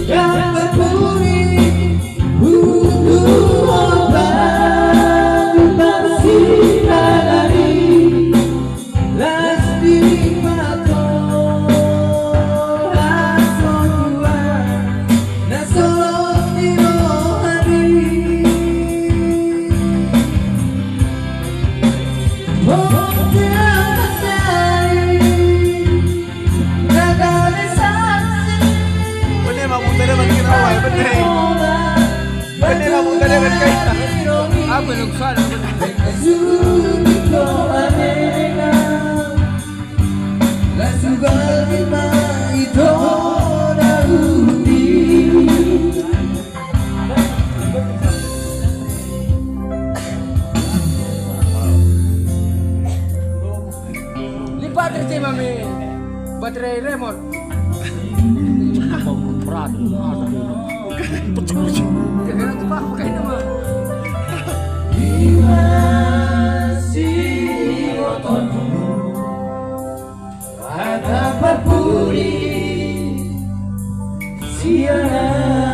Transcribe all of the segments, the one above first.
yang berbunyi obat masih dari las di pato las tua na solo di rohani Apa nuksan? Lipat aja mami, baterai remote. Berat, pecah. Kira-kira tuh pak, pakai nama. Masih otot ada berbunyi siaran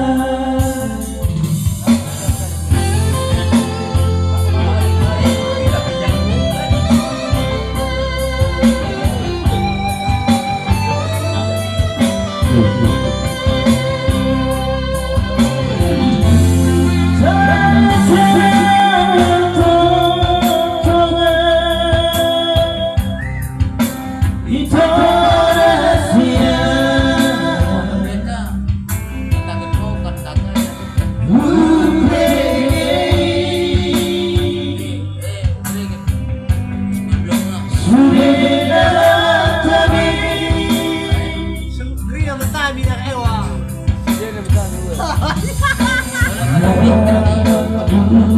Dia